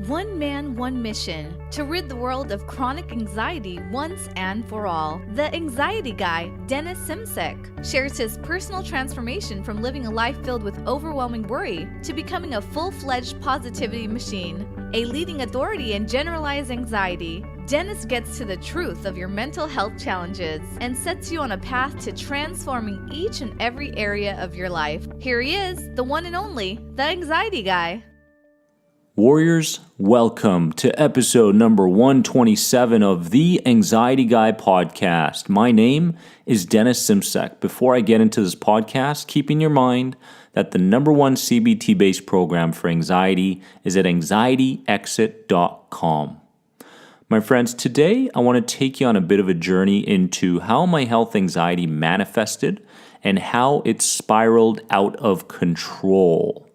One man, one mission, to rid the world of chronic anxiety once and for all. The anxiety guy, Dennis Simsek, shares his personal transformation from living a life filled with overwhelming worry to becoming a full-fledged positivity machine, a leading authority in generalized anxiety. Dennis gets to the truth of your mental health challenges and sets you on a path to transforming each and every area of your life. Here he is, the one and only, the anxiety guy. Warriors, welcome to episode number 127 of the Anxiety Guy podcast. My name is Dennis Simsek. Before I get into this podcast, keep in your mind that the number one CBT-based program for anxiety is at anxietyexit.com. My friends, today I want to take you on a bit of a journey into how my health anxiety manifested and how it spiraled out of control.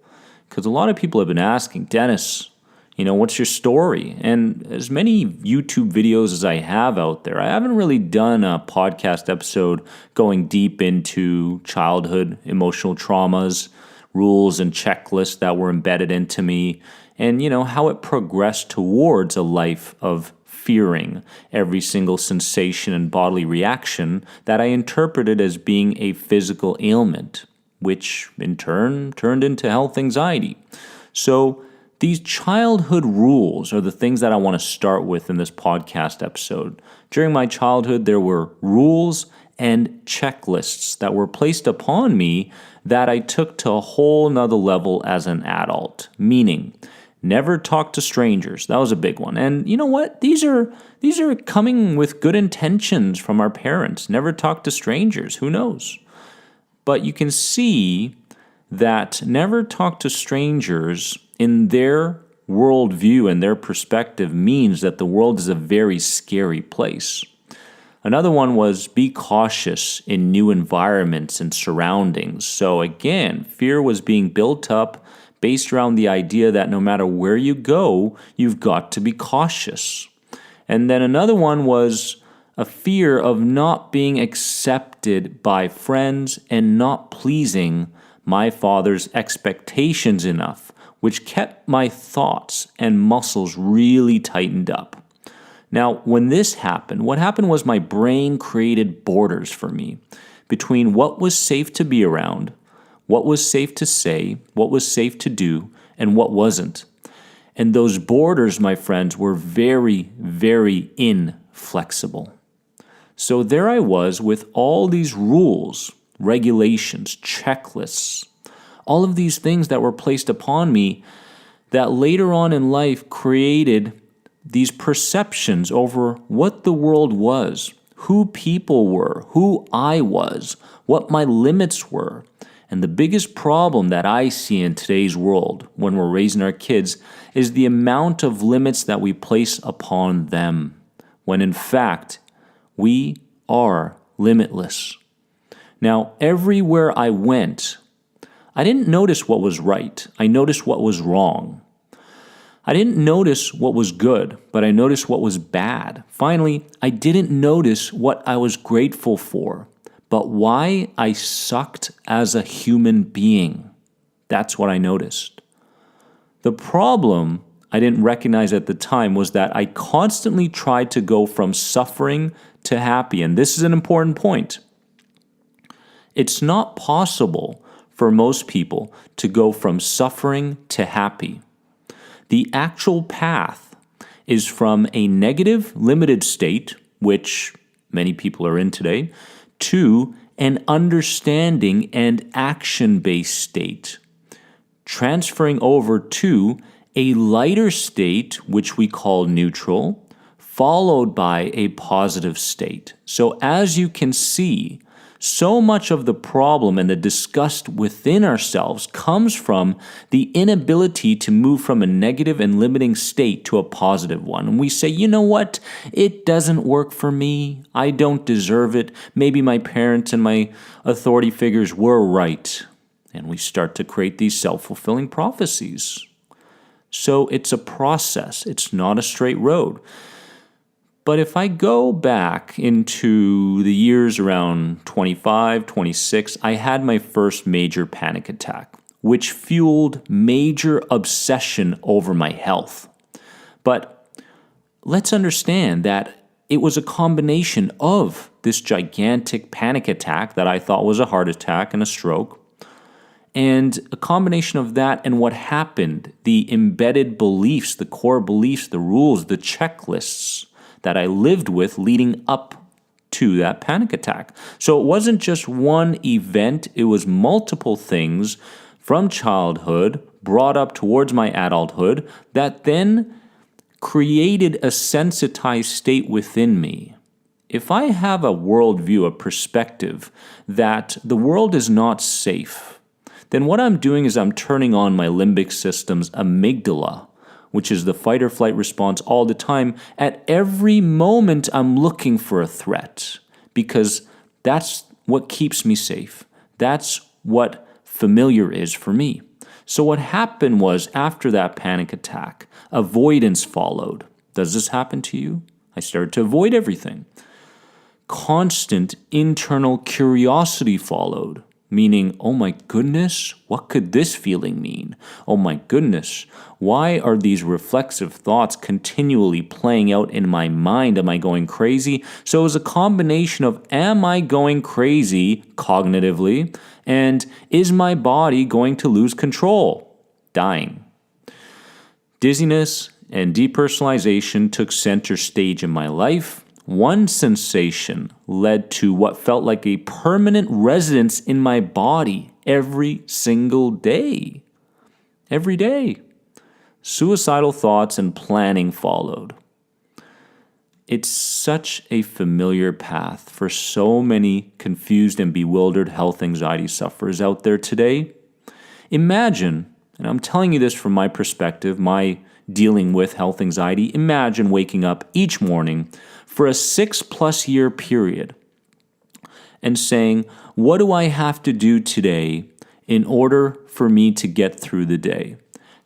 Because a lot of people have been asking, Dennis, what's your story? And as many YouTube videos as I have out there, I haven't really done a podcast episode going deep into childhood emotional traumas, rules and checklists that were embedded into me, and how it progressed towards a life of fearing every single sensation and bodily reaction that I interpreted as being a physical ailment, which in turn turned into health anxiety. So these childhood rules are the things that I want to start with in this podcast episode. During my childhood, there were rules and checklists that were placed upon me that I took to a whole nother level as an adult, meaning never talk to strangers. That was a big one. And you know what? These are coming with good intentions from our parents. Never talk to strangers. Who knows? But you can see that never talk to strangers in their worldview and their perspective means that the world is a very scary place. Another one was be cautious in new environments and surroundings. So again, fear was being built up based around the idea that no matter where you go, you've got to be cautious. And then another one was a fear of not being accepted by friends and not pleasing my father's expectations enough, which kept my thoughts and muscles really tightened up. Now, when this happened, what happened was my brain created borders for me between what was safe to be around, what was safe to say, what was safe to do, and what wasn't. And those borders, my friends, were very, very inflexible. So there I was with all these rules, regulations, checklists, all of these things that were placed upon me that later on in life created these perceptions over what the world was, who people were, who I was, what my limits were. And the biggest problem that I see in today's world when we're raising our kids is the amount of limits that we place upon them, when in fact, we are limitless. Now, everywhere I went, I didn't notice what was right. I noticed what was wrong. I didn't notice what was good, but I noticed what was bad. Finally, I didn't notice what I was grateful for, but why I sucked as a human being. That's what I noticed. The problem I didn't recognize at the time was that I constantly tried to go from suffering to happy. And this is an important point. It's not possible for most people to go from suffering to happy. The actual path is from a negative, limited state, which many people are in today, to an understanding and action-based state, transferring over to a lighter state, which we call neutral, followed by a positive state. So as you can see, so much of the problem and the disgust within ourselves comes from the inability to move from a negative and limiting state to a positive one. And we say, you know what? It doesn't work for me. I don't deserve it. Maybe my parents and my authority figures were right. And we start to create these self-fulfilling prophecies. So it's a process. It's not a straight road. But if I go back into the years around 25, 26, I had my first major panic attack, which fueled major obsession over my health. But let's understand that it was a combination of this gigantic panic attack that I thought was a heart attack and a stroke, and a combination of that and what happened, the embedded beliefs, the core beliefs, the rules, the checklists that I lived with leading up to that panic attack. So it wasn't just one event, it was multiple things from childhood brought up towards my adulthood that then created a sensitized state within me. If I have a worldview, a perspective that the world is not safe, then what I'm doing is I'm turning on my limbic system's amygdala, which is the fight or flight response all the time. At every moment, I'm looking for a threat because that's what keeps me safe. That's what familiar is for me. So what happened was after that panic attack, avoidance followed. Does this happen to you? I started to avoid everything. Constant internal curiosity followed. Meaning, oh my goodness, what could this feeling mean? Oh my goodness, why are these reflexive thoughts continually playing out in my mind? Am I going crazy? So it was a combination of, am I going crazy cognitively? And is my body going to lose control? Dying. Dizziness and depersonalization took center stage in my life. One sensation led to what felt like a permanent residence in my body every single day. Every day. Suicidal thoughts and planning followed. It's such a familiar path for so many confused and bewildered health anxiety sufferers out there today. Imagine, and I'm telling you this from my perspective, my dealing with health anxiety, imagine waking up each morning for a 6+ year period and saying, what do I have to do today in order for me to get through the day?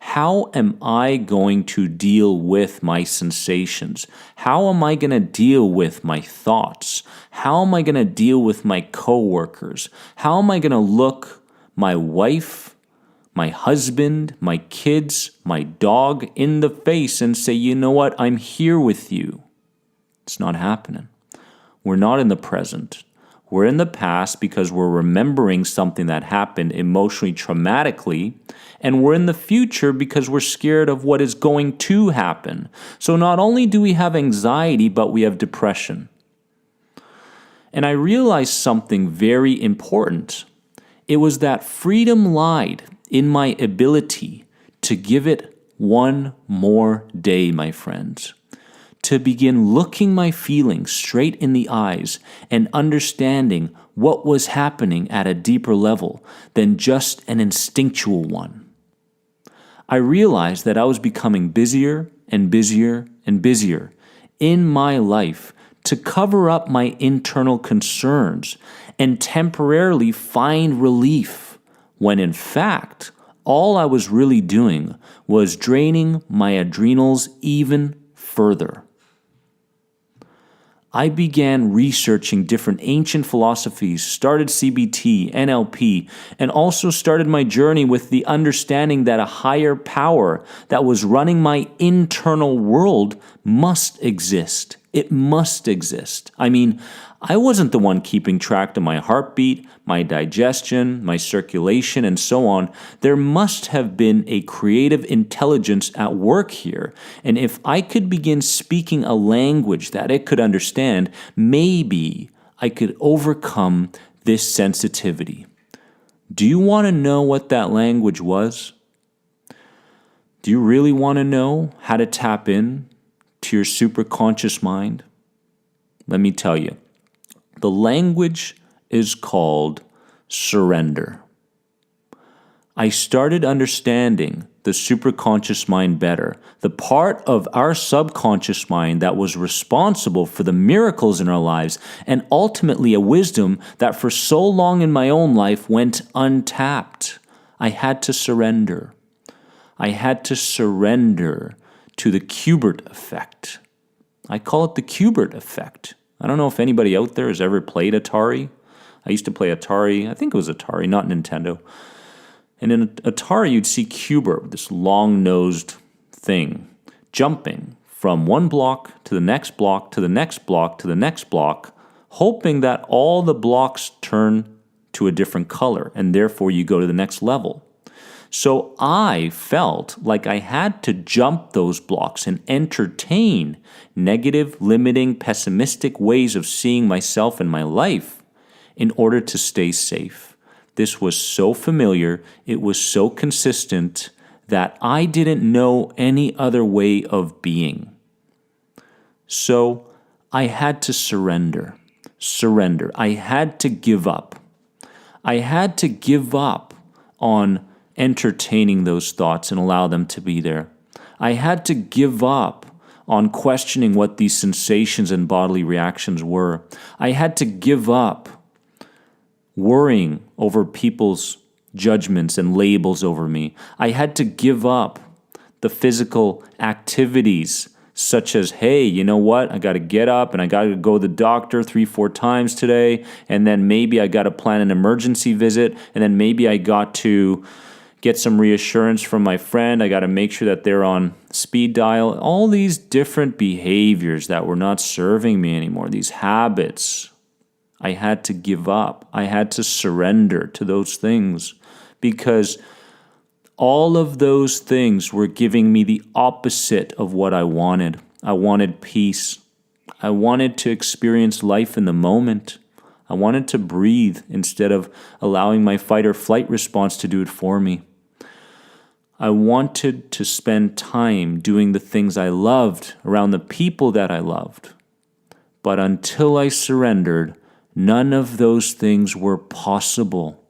How am I going to deal with my sensations? How am I going to deal with my thoughts? How am I going to deal with my coworkers? How am I going to look my wife, my husband, my kids, my dog in the face and say, you know what, I'm here with you? It's not happening. We're not in the present. We're in the past because we're remembering something that happened emotionally traumatically, and we're in the future because we're scared of what is going to happen. So not only do we have anxiety, but we have depression. And I realized something very important. It was that freedom lied in my ability to give it one more day, my friends. To begin looking my feelings straight in the eyes and understanding what was happening at a deeper level than just an instinctual one. I realized that I was becoming busier and busier and busier in my life to cover up my internal concerns and temporarily find relief, when in fact, all I was really doing was draining my adrenals even further. I began researching different ancient philosophies, started CBT, NLP, and also started my journey with the understanding that a higher power that was running my internal world must exist. It must exist. I mean, I wasn't the one keeping track of my heartbeat, my digestion, my circulation, and so on. There must have been a creative intelligence at work here. And if I could begin speaking a language that it could understand, maybe I could overcome this sensitivity. Do you want to know what that language was? Do you really want to know how to tap in to your superconscious mind? Let me tell you. The language is called surrender. I started understanding the superconscious mind better, the part of our subconscious mind that was responsible for the miracles in our lives, and ultimately a wisdom that for so long in my own life went untapped. I had to surrender. I had to surrender to the Kubert effect. I call it the Kubert effect. I don't know if anybody out there has ever played Atari. I used to play Atari. I think it was Atari, not Nintendo. And in Atari, you'd see Kubert, this long-nosed thing, jumping from one block to the next block to the next block to the next block, hoping that all the blocks turn to a different color and therefore you go to the next level. So I felt like I had to jump those blocks and entertain negative, limiting, pessimistic ways of seeing myself and my life in order to stay safe. This was so familiar, it was so consistent that I didn't know any other way of being. So I had to surrender. I had to give up. I had to give up on entertaining those thoughts and allow them to be there. I had to give up on questioning what these sensations and bodily reactions were. I had to give up worrying over people's judgments and labels over me. I had to give up the physical activities such as, hey, you know what? I got to get up and I got to go to the doctor 3-4 times today. And then maybe I got to plan an emergency visit. And then maybe I got to get some reassurance from my friend. I got to make sure that they're on speed dial. All these different behaviors that were not serving me anymore, these habits, I had to give up. I had to surrender to those things because all of those things were giving me the opposite of what I wanted. I wanted peace. I wanted to experience life in the moment. I wanted to breathe instead of allowing my fight or flight response to do it for me. I wanted to spend time doing the things I loved around the people that I loved. But until I surrendered, none of those things were possible.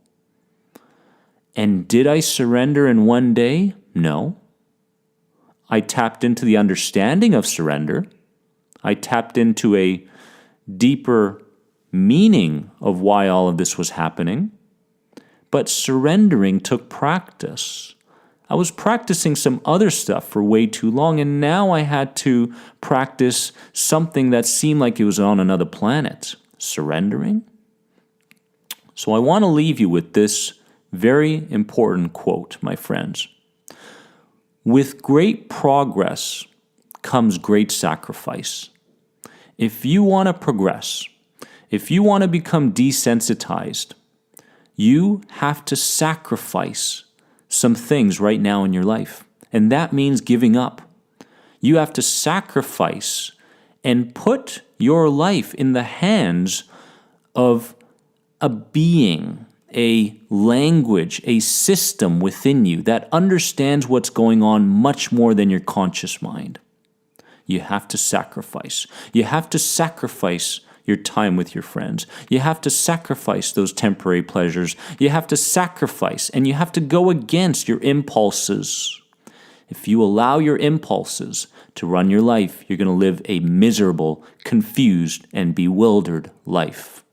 And did I surrender in one day? No. I tapped into the understanding of surrender. I tapped into a deeper meaning of why all of this was happening. But surrendering took practice. I was practicing some other stuff for way too long, and now I had to practice something that seemed like it was on another planet. Surrendering? So I want to leave you with this very important quote, my friends. With great progress comes great sacrifice. If you want to progress, if you want to become desensitized, you have to sacrifice some things right now in your life. And that means giving up. You have to sacrifice and put your life in the hands of a being, a language, a system within you that understands what's going on much more than your conscious mind. You have to sacrifice. You have to sacrifice your time with your friends. You have to sacrifice those temporary pleasures. You have to sacrifice, and you have to go against your impulses. If you allow your impulses to run your life, you're going to live a miserable, confused, and bewildered life.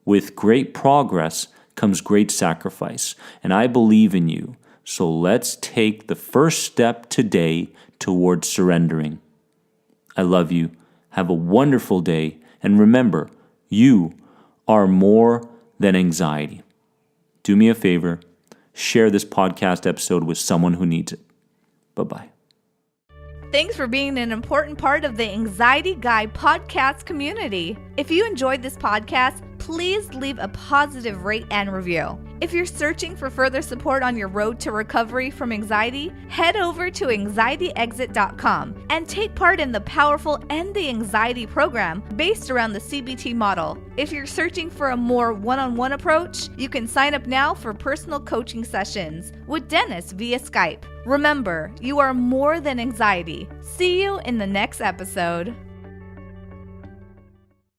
With great progress comes great sacrifice, and I believe in you. So let's take the first step today towards surrendering. I love you. Have a wonderful day. And remember, you are more than anxiety. Do me a favor, share this podcast episode with someone who needs it. Bye-bye. Thanks for being an important part of the Anxiety Guy podcast community. If you enjoyed this podcast, please leave a positive rate and review. If you're searching for further support on your road to recovery from anxiety, head over to anxietyexit.com and take part in the powerful End the Anxiety program based around the CBT model. If you're searching for a more one-on-one approach, you can sign up now for personal coaching sessions with Dennis via Skype. Remember, you are more than anxiety. See you in the next episode.